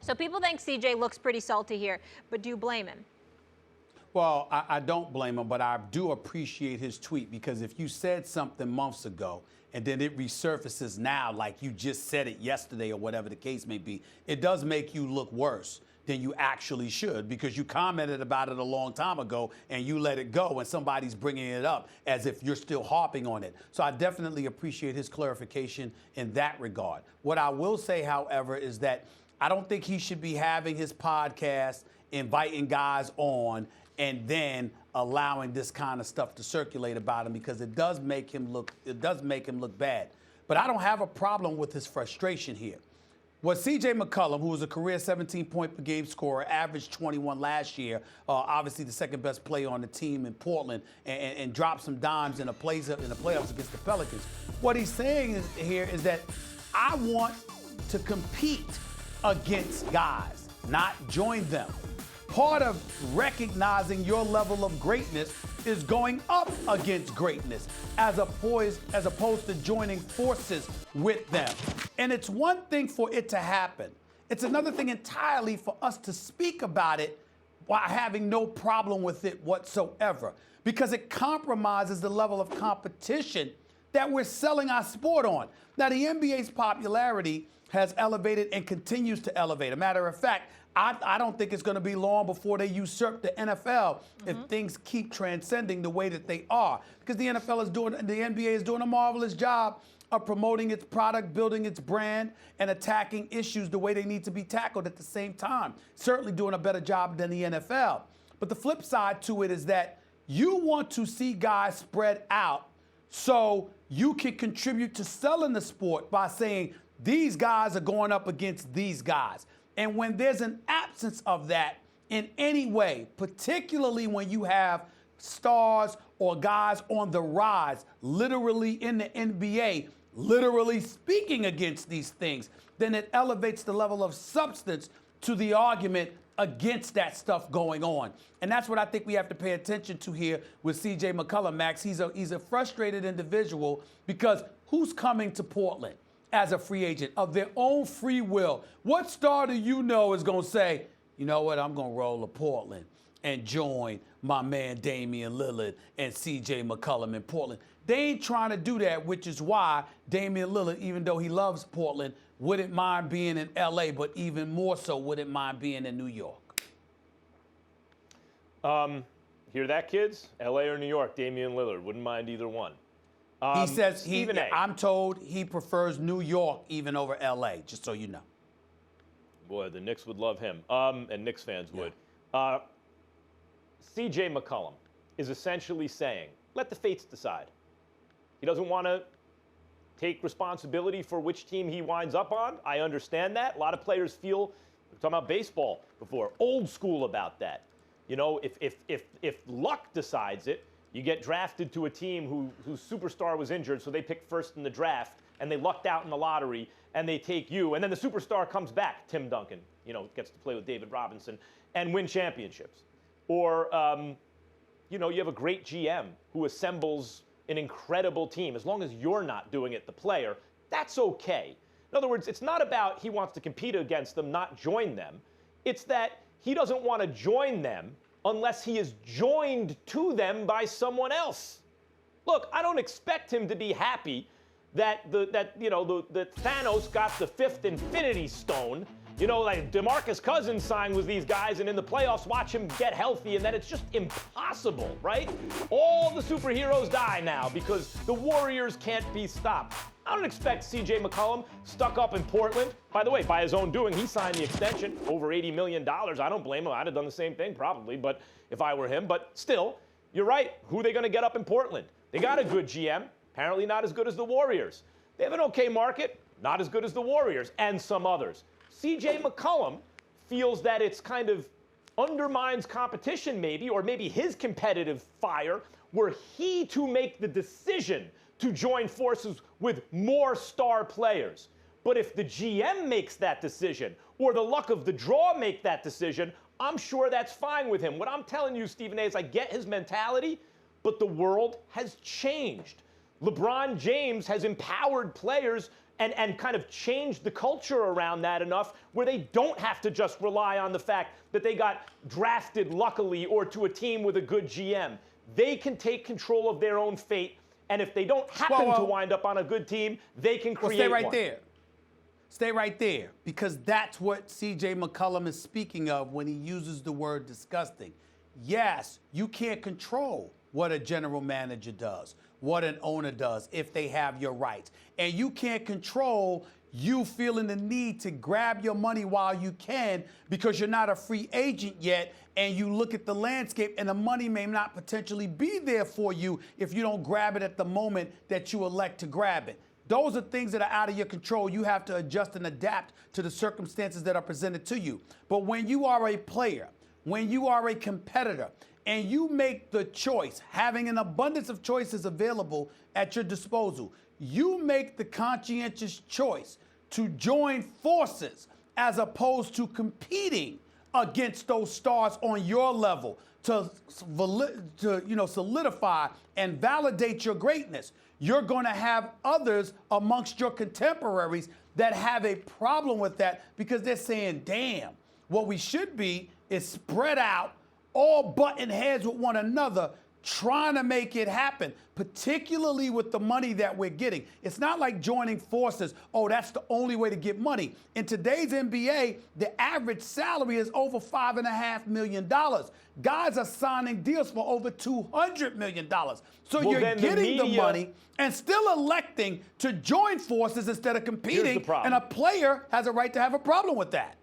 So people think CJ looks pretty salty here, but do you blame him? Well, I don't blame him, but I do appreciate his tweet, because if you said something months ago and then it resurfaces now like you just said it yesterday or whatever the case may be, it does make you look worse than you actually should, because you commented about it a long time ago and you let it go, and somebody's bringing it up as if you're still harping on it. So I definitely appreciate his clarification in that regard. What I will say, however, is that I don't think he should be having his podcast, inviting guys on, and then allowing this kind of stuff to circulate about him, because it does make him look bad. But I don't have a problem with his frustration here. What CJ McCollum, who was a career 17-point per game scorer, averaged 21 last year, obviously the second best player on the team in Portland, and dropped some dimes in the playoffs against the Pelicans. What he's saying here is that I want to compete against guys, not join them. Part of recognizing your level of greatness is going up against greatness as opposed to joining forces with them. And it's one thing for it to happen. It's another thing entirely for us to speak about it while having no problem with it whatsoever, because it compromises the level of competition that we're selling our sport on. Now, the NBA's popularity has elevated and continues to elevate. A matter of fact, I don't think it's going to be long before they usurp the NFL if things keep transcending the way that they are, because the NBA is doing a marvelous job of promoting its product, building its brand, and attacking issues the way they need to be tackled at the same time. Certainly doing a better job than the NFL. But the flip side to it is that you want to see guys spread out so you can contribute to selling the sport by saying these guys are going up against these guys. And when there's an absence of that in any way, particularly when you have stars or guys on the rise, literally in the NBA, literally speaking against these things, then it elevates the level of substance to the argument against that stuff going on. And that's what I think we have to pay attention to here with CJ McCollum, Max. He's a frustrated individual, because who's coming to Portland as a free agent of their own free will? What star do you know is going to say, you know what, I'm going to roll to Portland and join my man Damian Lillard and CJ McCollum in Portland? They ain't trying to do that, which is why Damian Lillard, even though he loves Portland, wouldn't mind being in LA, but even more so wouldn't mind being in New York. Hear that, kids? LA or New York, Damian Lillard. Wouldn't mind either one. He says I'm told he prefers New York even over LA, just so you know. Boy, the Knicks would love him, and Knicks fans would. CJ McCollum is essentially saying, let the fates decide. He doesn't want to take responsibility for which team he winds up on. I understand that. A lot of players feel, we're talking about baseball before, old school about that. You know, if luck decides it, you get drafted to a team whose superstar was injured, so they picked first in the draft, and they lucked out in the lottery, and they take you, and then the superstar comes back, Tim Duncan, you know, gets to play with David Robinson, and win championships. Or, you know, you have a great GM who assembles an incredible team. As long as you're not doing it, the player, that's okay. In other words, it's not about he wants to compete against them, not join them. It's that he doesn't want to join them unless he is joined to them by someone else. Look, I don't expect him to be happy that Thanos got the fifth Infinity Stone. You know, like DeMarcus Cousins signed with these guys, and in the playoffs, watch him get healthy, and then it's just impossible, right? All the superheroes die now because the Warriors can't be stopped. I don't expect CJ McCollum stuck up in Portland. By the way, by his own doing, he signed the extension, over $80 million. I don't blame him. I'd have done the same thing probably, but if I were him. But still, you're right. Who are they going to get up in Portland? They got a good GM, apparently not as good as the Warriors. They have an okay market, not as good as the Warriors and some others. CJ McCollum feels that it's kind of undermines competition maybe, or maybe his competitive fire, were he to make the decision to join forces with more star players. But if the GM makes that decision, or the luck of the draw make that decision, I'm sure that's fine with him. What I'm telling you, Stephen A., is I get his mentality, but the world has changed. LeBron James has empowered players and kind of change the culture around that enough where they don't have to just rely on the fact that they got drafted luckily or to a team with a good GM. They can take control of their own fate, and if they don't happen to wind up on a good team, they can create stay right one. there. Stay right there, because that's what CJ McCollum is speaking of when he uses the word disgusting. Yes, you can't control what a general manager does, what an owner does, if they have your rights. And you can't control you feeling the need to grab your money while you can because you're not a free agent yet, and you look at the landscape and the money may not potentially be there for you if you don't grab it at the moment that you elect to grab it. Those are things that are out of your control. You have to adjust and adapt to the circumstances that are presented to you. But when you are a player, when you are a competitor, and you make the choice, having an abundance of choices available at your disposal, you make the conscientious choice to join forces as opposed to competing against those stars on your level to solidify and validate your greatness. You're going to have others amongst your contemporaries that have a problem with that because they're saying, damn, what we should be is spread out, all butting heads with one another, trying to make it happen, particularly with the money that we're getting. It's not like joining forces, oh, that's the only way to get money. In today's NBA, the average salary is over $5.5 million. Guys are signing deals for over $200 million. So you're getting the money and still electing to join forces instead of competing, and a player has a right to have a problem with that.